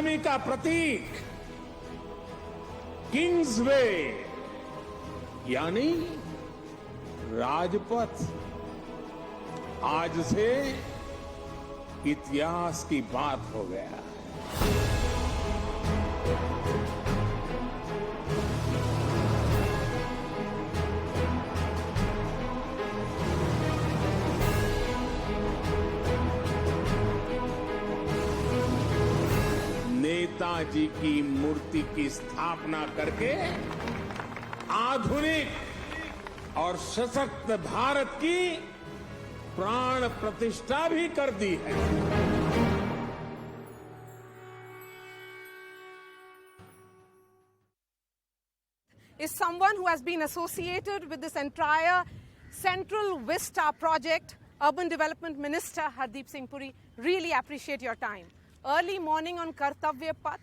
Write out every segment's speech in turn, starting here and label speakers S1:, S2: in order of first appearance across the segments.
S1: सलामी का प्रतीक किंग्सवे यानी राजपथ आज से इतिहास की बात हो गया है। नेताजी की मूर्ति की स्थापना करके आधुनिक और सशक्त भारत की प्राण प्रतिष्ठा भी कर दी है।
S2: Is someone who has been associated with this entire Central Vista project. Urban Development Minister Hardeep Singh Puri, really appreciate your time. Early morning on Kartavya Path,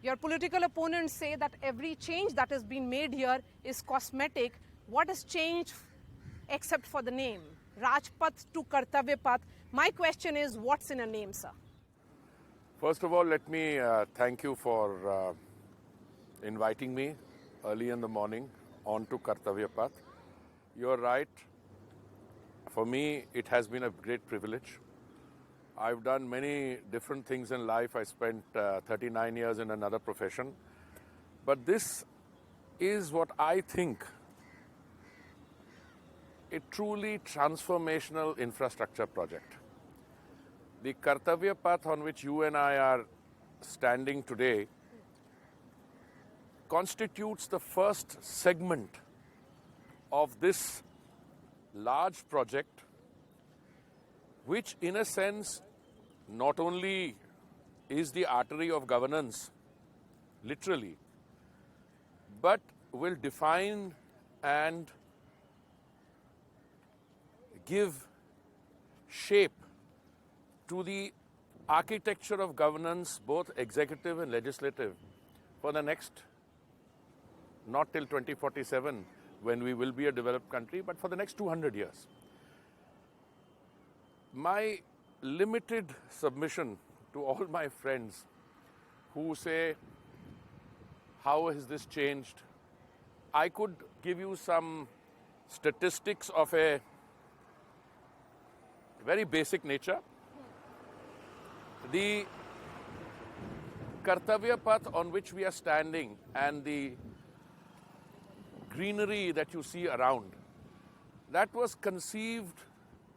S2: your political opponents say that every change that has been made here is cosmetic. What has changed except for the name? Rajpath to Kartavya Path. My question is, what's in a name, sir?
S3: First of all, let me thank you for inviting me early in the morning onto Kartavya Path. You're right. For me, it has been a great privilege. I've done many different things in life. I spent 39 years in another profession. But this is what I think a truly transformational infrastructure project. The Kartavya Path on which you and I are standing today constitutes the first segment of this large project, which in a sense not only is the artery of governance, literally, but will define and give shape to the architecture of governance, both executive and legislative, for the next, not till 2047, when we will be a developed country, but for the next 200 years. My limited submission to all my friends who say, how has this changed? I could give you some statistics of a very basic nature. The Kartavya Path on which we are standing and the greenery that you see around, that was conceived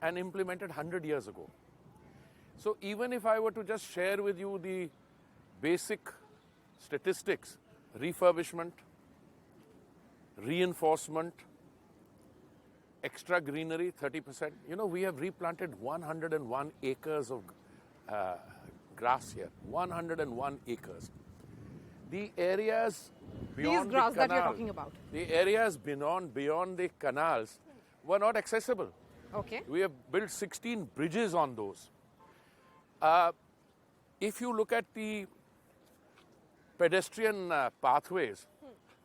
S3: and implemented 100 years ago. So even if I were to just share with you the basic statistics, refurbishment, reinforcement, extra greenery, 30%. You know, we have replanted 101 acres of grass here, 101 acres. The areas beyond
S2: These grass
S3: the canal,
S2: that you're talking about.
S3: the areas beyond the canals were not accessible.
S2: Okay.
S3: We have built 16 bridges on those. If you look at the pedestrian pathways,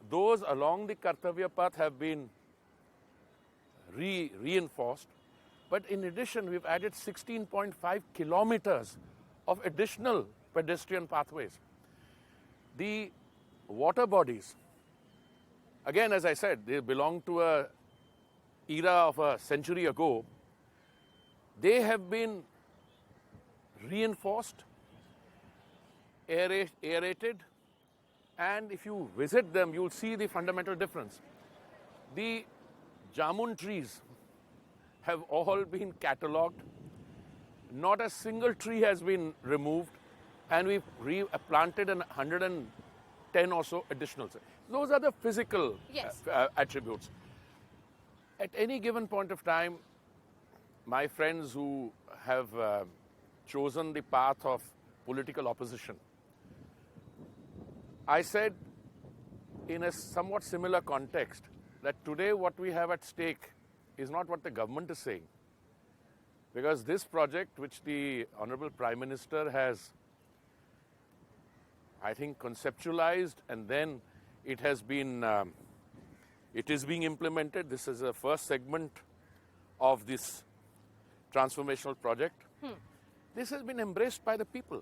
S3: those along the Kartavya Path have been reinforced. But in addition, we've added 16.5 kilometers of additional pedestrian pathways. The water bodies, again, as I said, they belong to an era of a century ago. They have been reinforced, aerated, and if you visit them, you'll see the fundamental difference. The jamun trees have all been catalogued. Not a single tree has been removed, and we've replanted 110 or so additional. Those are the physical attributes. At any given point of time, my friends who have chosen the path of political opposition, I said in a somewhat similar context that today what we have at stake is not what the government is saying. Because this project, which the Honorable Prime Minister has, I think, conceptualized, and then it has been, it is being implemented. This is the first segment of this transformational project. This has been embraced by the people.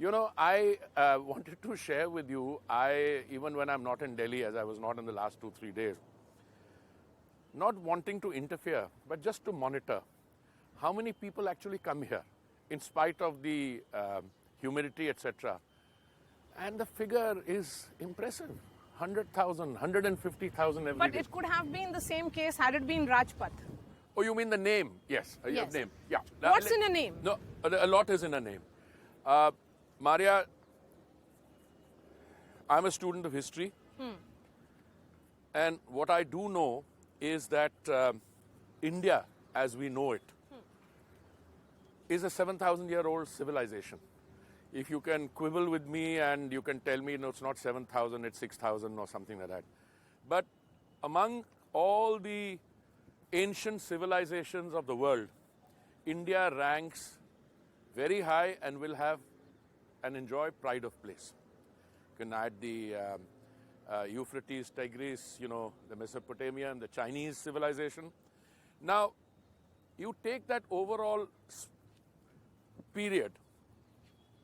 S3: You know, I wanted to share with you, even when I'm not in Delhi, as I was not in the last 2-3 days, not wanting to interfere, but just to monitor how many people actually come here, in spite of the humidity, etc. And the figure is impressive. 100,000, 150,000 every
S2: But
S3: day.
S2: it could have been the same case had it been Rajpath.
S3: Oh, you mean the name? Yes.
S2: Yes.
S3: Name. Yeah.
S2: What's in a name?
S3: No, a lot is in a name. Maria, I'm a student of history. And what I do know is that India, as we know it, is a 7,000-year-old civilization. If you can quibble with me and you can tell me, no, it's not 7,000, it's 6,000 or something like that. But among all the ancient civilizations of the world, India ranks very high and will have and enjoy pride of place. You can add the Euphrates, Tigris, the Mesopotamian, the Chinese civilization. Now, you take that overall period,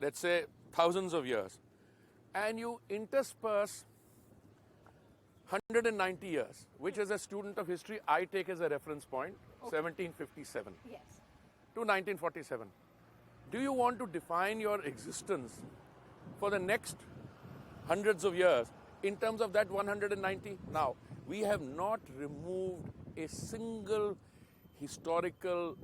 S3: let's say thousands of years, and you intersperse 190 years, which as a student of history, I take as a reference point, 1757
S2: Yes.
S3: to 1947. Do you want to define your existence for the next hundreds of years in terms of that 190? Now, we have not removed a single historical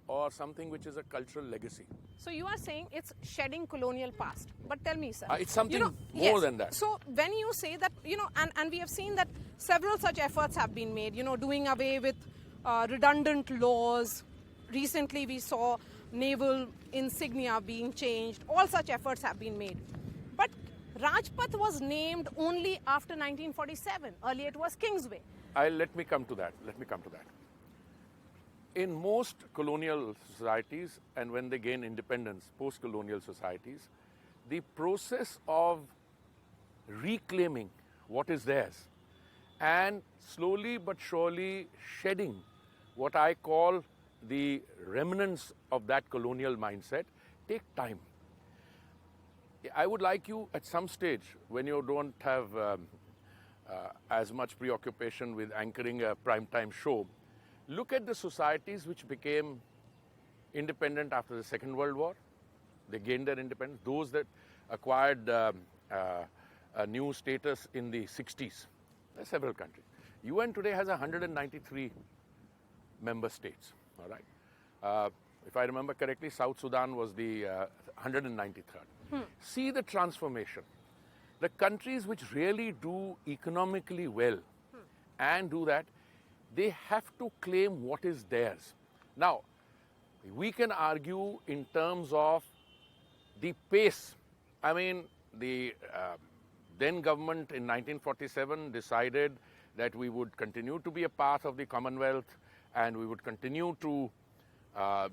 S3: or something which is a cultural legacy.
S2: So you are saying it's shedding colonial past. But tell me, sir.
S3: It's something more
S2: yes.
S3: than that.
S2: So when you say that, and we have seen that several such efforts have been made, doing away with redundant laws. Recently we saw naval insignia being changed. All such efforts have been made. But Rajpath was named only after 1947. Earlier it was Kingsway.
S3: Let me come to that. In most colonial societies, and when they gain independence, post-colonial societies, the process of reclaiming what is theirs and slowly but surely shedding what I call the remnants of that colonial mindset take time. I would like you at some stage, when you don't have as much preoccupation with anchoring a primetime show, look at the societies which became independent after the Second World War. They gained their independence. Those that acquired a new status in the 60s. There are several countries. UN today has 193 member states. All right. If I remember correctly, South Sudan was the 193rd. See the transformation. The countries which really do economically well and do that, they have to claim what is theirs. Now, we can argue in terms of the pace. I mean, the then government in 1947 decided that we would continue to be a part of the Commonwealth and we would continue to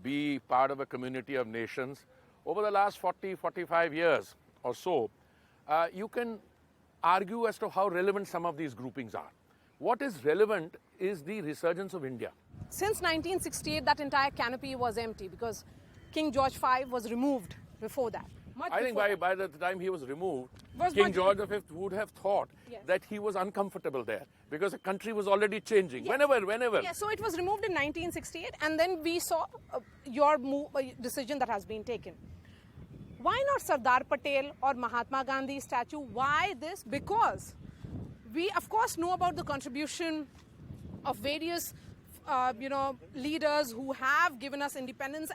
S3: be part of a community of nations. Over the last 40-45 years or so, you can argue as to how relevant some of these groupings are. What is relevant is the resurgence of India.
S2: Since 1968, that entire canopy was empty because King George V was removed before that.
S3: I think by the time he was removed,
S2: Was
S3: King
S2: much-
S3: George V would have thought
S2: Yes.
S3: that he was uncomfortable there because the country was already changing.
S2: Yes.
S3: Whenever.
S2: Yeah, so it was removed in 1968, and then we saw your decision that has been taken. Why not Sardar Patel or Mahatma Gandhi statue? Why this? Because we, of course, know about the contribution of various, leaders who have given us independence,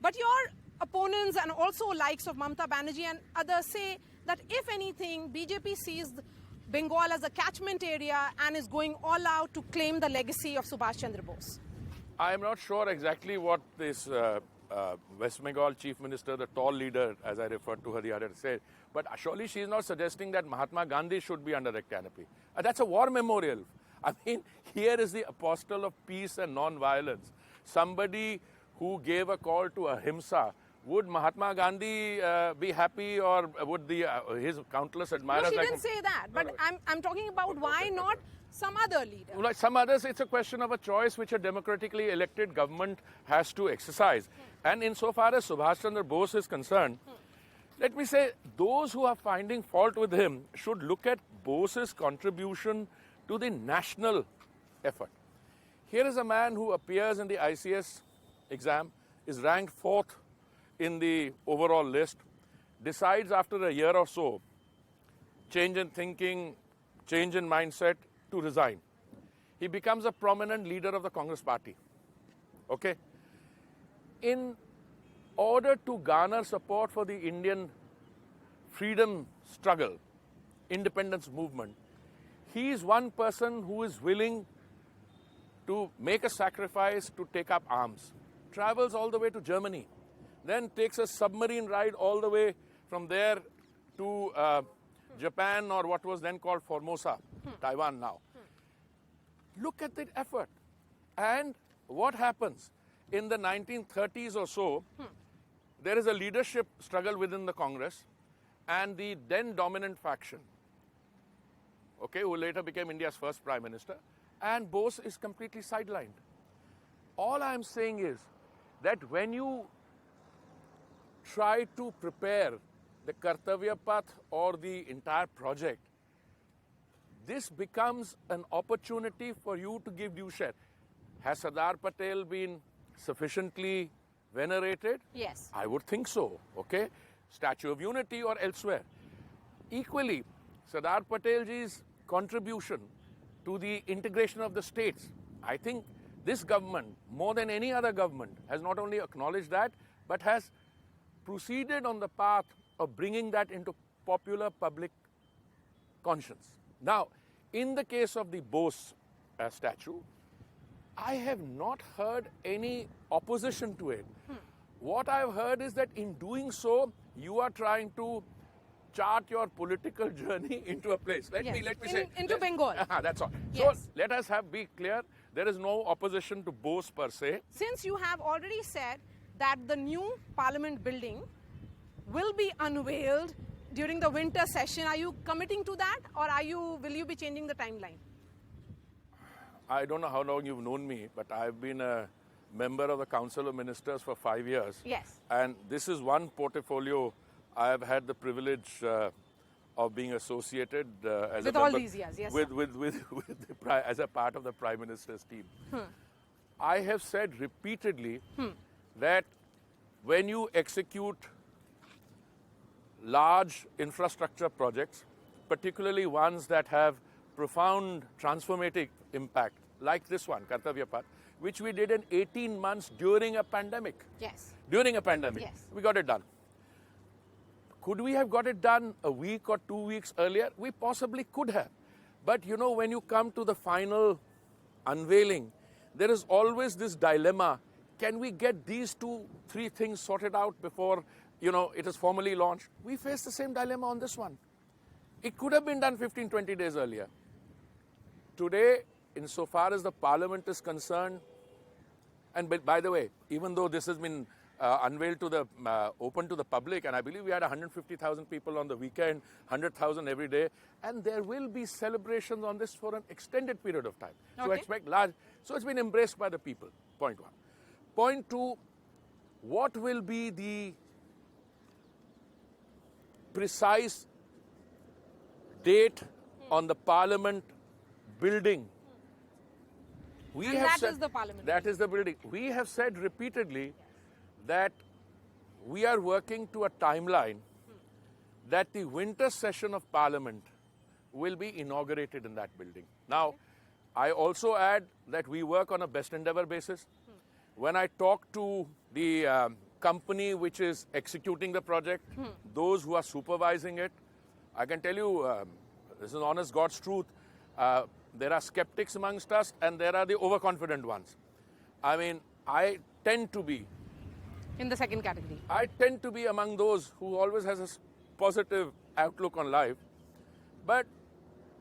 S2: but your opponents and also likes of Mamata Banerjee and others say that if anything, BJP sees Bengal as a catchment area and is going all out to claim the legacy of Subhash Chandra Bose.
S3: I am not sure exactly what this West Bengal Chief Minister, the tall leader, as I referred to her the other day, said, but surely she is not suggesting that Mahatma Gandhi should be under a canopy. That's a war memorial. I mean, here is the apostle of peace and non-violence. Somebody who gave a call to ahimsa. Would Mahatma Gandhi be happy, or would his countless admirers...
S2: No, she didn't say that, but I'm talking about why not some other leader.
S3: Like some others, it's a question of a choice which a democratically elected government has to exercise. And insofar as Subhash Chandra Bose is concerned, Let me say, those who are finding fault with him should look at Bose's contribution to the national effort. Here is a man who appears in the ICS exam, is ranked 4th in the overall list, decides after a year or so, change in thinking, change in mindset, to resign. He becomes a prominent leader of the Congress party. Okay? In order to garner support for the Indian freedom struggle, independence movement, he is one person who is willing to make a sacrifice to take up arms, travels all the way to Germany, then takes a submarine ride all the way from there to Japan, or what was then called Formosa, Taiwan now. Look at the effort. And what happens? In the 1930s or so, there is a leadership struggle within the Congress, and the then dominant faction, okay, who later became India's first Prime Minister, and Bose is completely sidelined. All I'm saying is that when you try to prepare the Kartavya Path or the entire project, this becomes an opportunity for you to give due share. Has Sardar Patel been sufficiently venerated?
S2: Yes.
S3: I would think so, okay? Statue of Unity or elsewhere. Equally, Sardar Patelji's contribution to the integration of the states, I think this government, more than any other government, has not only acknowledged that, but has proceeded on the path of bringing that into popular public conscience. Now, in the case of the Bose statue, I have not heard any opposition to it. What I've heard is that in doing so, you are trying to chart your political journey into a place. Let me say
S2: into Bengal.
S3: That's all.
S2: Yes.
S3: So let us be clear. There is no opposition to Bose per se.
S2: Since you have already said that the new Parliament building will be unveiled during the winter session, are you committing to that, or will you be changing the timeline?
S3: I don't know how long you've known me, but I've been a member of the Council of Ministers for 5 years.
S2: Yes.
S3: And this is one portfolio I have had the privilege of being associated as
S2: with
S3: a
S2: all
S3: member,
S2: these years, yes,
S3: as a part of the Prime Minister's team. I have said repeatedly that when you execute large infrastructure projects, particularly ones that have profound transformative impact, like this one, Kartavya Path, which we did in 18 months during a pandemic.
S2: Yes.
S3: During a pandemic.
S2: Yes.
S3: We got it done. Could we have got it done a week or 2 weeks earlier? We possibly could have. But you know, when you come to the final unveiling, there is always this dilemma. Can we get these 2-3 things sorted out before, it is formally launched? We face the same dilemma on this one. It could have been done 15-20 days earlier. Today, insofar as the Parliament is concerned, and by the way, even though this has been unveiled to the open to the public, and I believe we had 150,000 people on the weekend, 100,000 every day, and there will be celebrations on this for an extended period of time.
S2: Okay.
S3: So expect large. So it's been embraced by the people. Point one. Point two, what will be the precise date on the Parliament building?
S2: Is the Parliament.
S3: That is the building. We have said repeatedly that we are working to a timeline that the winter session of Parliament will be inaugurated in that building. Now, I also add that we work on a best endeavor basis. When I talk to the company which is executing the project, those who are supervising it, I can tell you, this is honest God's truth, there are skeptics amongst us and there are the overconfident ones. I mean, I tend to be
S2: in the second category.
S3: I tend to be among those who always has a positive outlook on life. But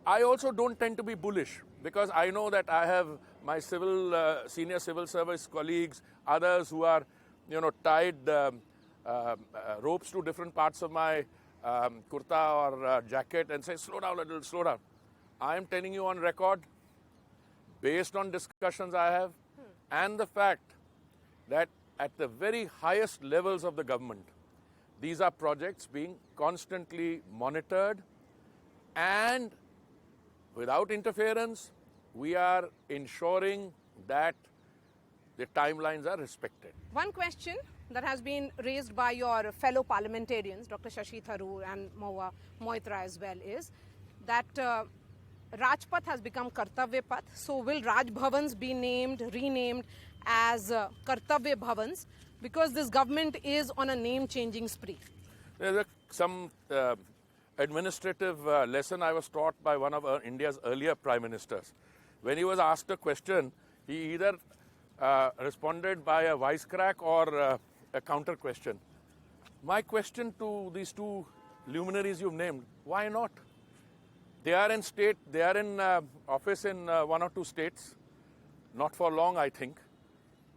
S3: I also don't tend to be bullish, because I know that I have my senior civil service colleagues, others who are, tied ropes to different parts of my kurta or jacket and say, slow down a little, slow down. I am telling you on record, based on discussions I have, and the fact that at the very highest levels of the government, These are projects being constantly monitored, and without interference, we are ensuring that the timelines are respected.
S2: One question that has been raised by your fellow parliamentarians, Dr. Shashi Tharoor and Moitra as well, is that Rajpath has become Kartavya Path. So will Raj Bhavans be renamed as Kartavya Bhavans, because this government is on a name-changing spree?
S3: There's some administrative lesson I was taught by one of India's earlier prime ministers. When he was asked a question, he either responded by a wisecrack or a counter question. My question to these two luminaries you've named: why not? They are in office in one or two states, not for long, I think.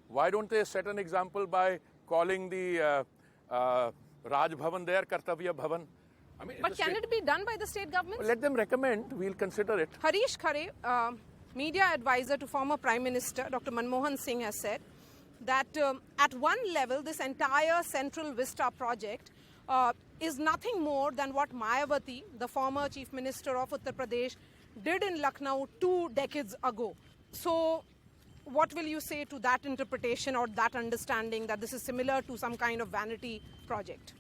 S3: Why don't they set an example by calling the Raj Bhavan there Kartavya Bhavan? I mean,
S2: but can it be done by the state governments?
S3: Well, let them recommend, we'll consider it.
S2: Harish Khare, media advisor to former Prime Minister Dr. Manmohan Singh, has said that at one level, this entire Central Vista project is nothing more than what Mayawati, the former Chief Minister of Uttar Pradesh, did in Lucknow 2 decades ago. So what will you say to that interpretation or that understanding that this is similar to some kind of vanity project?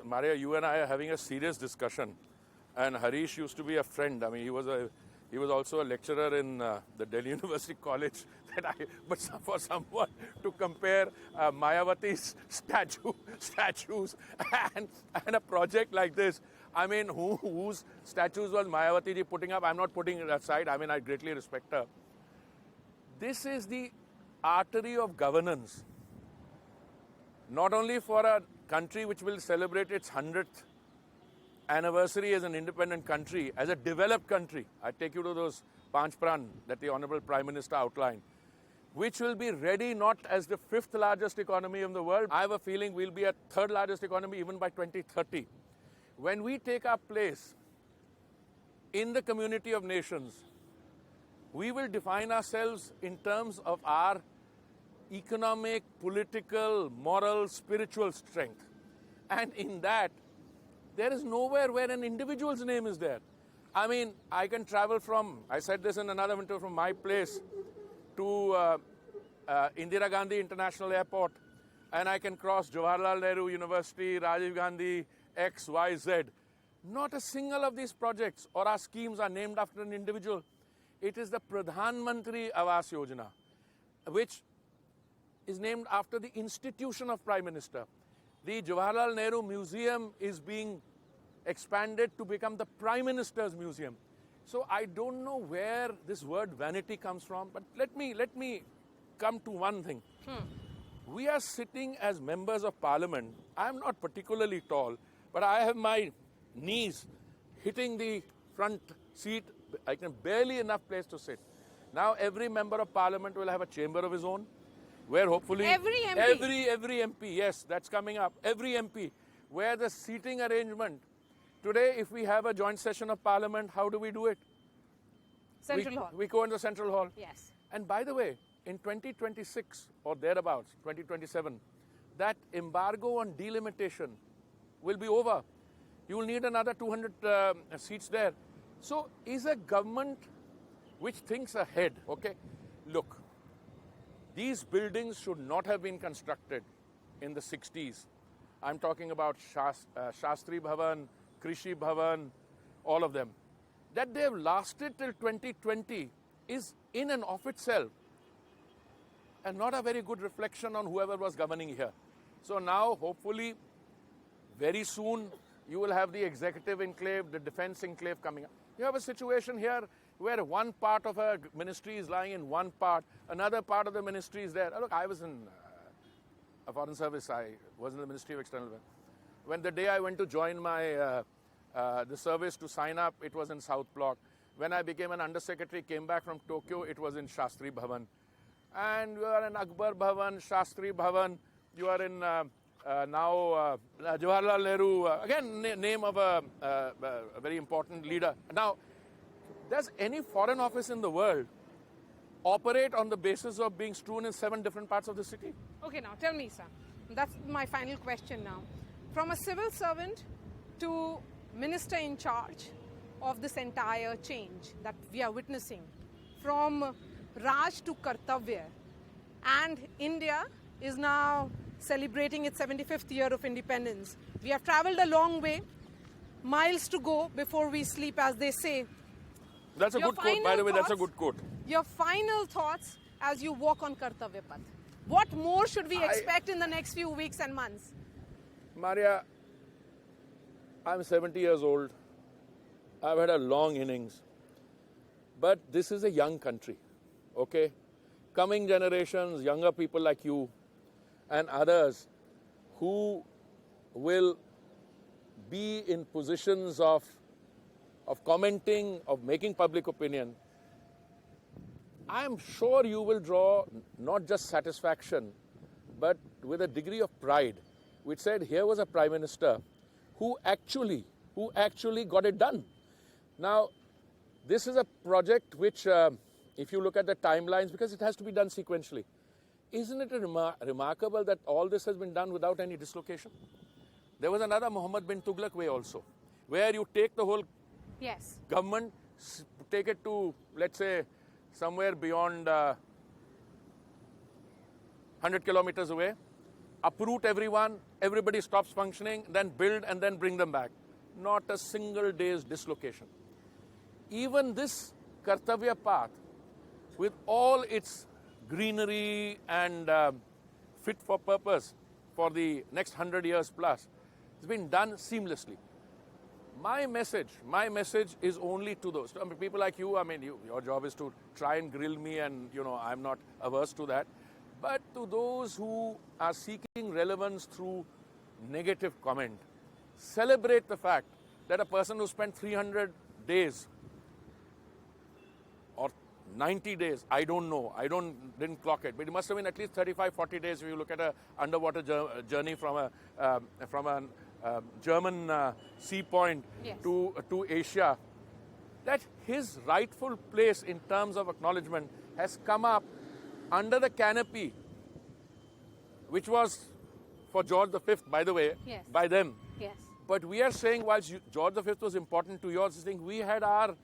S3: Maria, you and I are having a serious discussion, and Harish used to be a friend. I mean, he was also a lecturer in the Delhi University College. But for someone to compare Mayawati's statues and a project like this, I mean, whose statues was Mayawati ji putting up? I'm not putting it aside. I mean, I greatly respect her. This is the artery of governance, not only for a country which will celebrate its 100th anniversary as an independent country, as a developed country. I take you to those Panch Pran that the Honorable Prime Minister outlined, which will be ready not as the 5th largest economy in the world. I have a feeling we'll be a 3rd largest economy even by 2030. When we take our place in the community of nations, we will define ourselves in terms of our economic, political, moral, spiritual strength. And in that, there is nowhere where an individual's name is there. I mean, I can travel from, I said this in another interview, from my place to Indira Gandhi International Airport, and I can cross Jawaharlal Nehru University, Rajiv Gandhi, X, Y, Z. Not a single of these projects or our schemes are named after an individual. It is the Pradhan Mantri Awas Yojana, which is named after the institution of Prime Minister. The Jawaharlal Nehru Museum is being expanded to become the Prime Minister's Museum. So I don't know where this word vanity comes from, but let me come to one thing. We are sitting as members of Parliament. I'm not particularly tall, but I have my knees hitting the front seat. I can barely enough place to sit. Now every member of Parliament will have a chamber of his own, where hopefully
S2: every MP,
S3: every MP, yes, that's coming up. Every MP, where the seating arrangement. Today, if we have a joint session of Parliament, how do we do it?
S2: Central Hall.
S3: We go in the Central Hall.
S2: Yes.
S3: And by the way, in 2026 or thereabouts, 2027, that embargo on delimitation will be over. You will need another 200 seats there. So is a government which thinks ahead, okay? Look, these buildings should not have been constructed in the 60s. I'm talking about Shastri Bhavan, Krishi Bhavan, all of them. That they've lasted till 2020 is in and of itself and not a very good reflection on whoever was governing here. So now, hopefully, very soon, you will have the executive enclave, the defense enclave coming up. You have a situation here where one part of a ministry is lying in one part, another part of the ministry is there. Look, I was in a foreign service. I was in the Ministry of External Affairs. When the day I went to join my the service to sign up, it was in South Block. When I became an undersecretary, came back from Tokyo, it was in Shastri Bhavan. And you are in Akbar Bhavan, Shastri Bhavan. You are in now Jawaharlal Nehru, again name of a very important leader. Now, does any foreign office in the world operate on the basis of being strewn in 7 different parts of the city?
S2: Okay, now tell me, sir. That's my final question now. from a civil servant to minister in charge of this entire change that we are witnessing, from Raj to Kartavya. And India is now celebrating its 75th year of independence. We have traveled a long way, miles to go before we sleep, as they say.
S3: That's a
S2: Your
S3: good quote, by the way,
S2: final
S3: that's a
S2: thoughts?
S3: good quote.
S2: Your final thoughts as you walk on Kartavya Path. What more should we expect in the next few weeks and months?
S3: Maria, I'm 70 years old. I've had a long innings. But this is a young country, okay? Coming generations, younger people like you and others who will be in positions of commenting, of making public opinion, I'm sure you will draw not just satisfaction, but with a degree of pride, which said here was a Prime Minister who actually got it done. Now, this is a project which, if you look at the timelines, because it has to be done sequentially, isn't it remarkable that all this has been done without any dislocation? There was another Muhammad bin Tughlaq way also, where you take the whole government, take it to, let's say, somewhere beyond 100 kilometers away, uproot everyone, everybody stops functioning, then build and then bring them back. Not a single day's dislocation. Even this Kartavya Path, with all its greenery and fit for purpose for the next 100 years plus, has been done seamlessly. My message is only to those people like you. I mean, your job is to try and grill me, and I'm not averse to that. But to those who are seeking relevance through negative comment, celebrate the fact that a person who spent 300 days or 90 days, I don't know, didn't clock it, but it must have been at least 35, 40 days if you look at an underwater journey from a German sea point to Asia, that his rightful place in terms of acknowledgement has come up under the canopy, which was for George V, by the way, by them.
S2: Yes.
S3: But we are saying, while George V was important to yours, we had our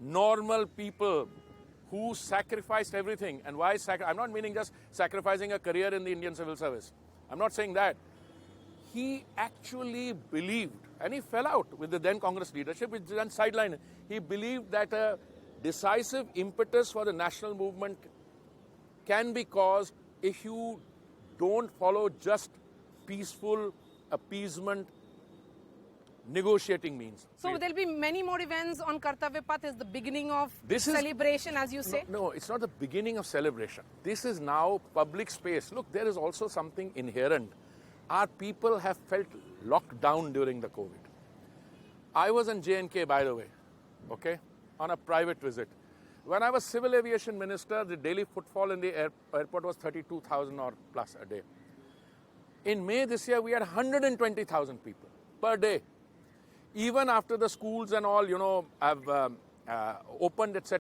S3: normal people who sacrificed everything. And why I'm not meaning just sacrificing a career in the Indian civil service. I'm not saying that. He actually believed, and he fell out with the then Congress leadership, which then sidelined. He believed that a decisive impetus for the national movement can be caused if you don't follow just peaceful appeasement negotiating means.
S2: So there'll be many more events on Kartavya Path. Is the beginning of celebration, as you say?
S3: No, it's not the beginning of celebration. This is now public space. Look, there is also something inherent. Our people have felt locked down during the COVID. I was in J&K, by the way, okay, on a private visit. When I was civil aviation minister, the daily footfall in the airport was 32,000 or plus a day. In May this year, we had 120,000 people per day. Even after the schools and all, have opened, etc.,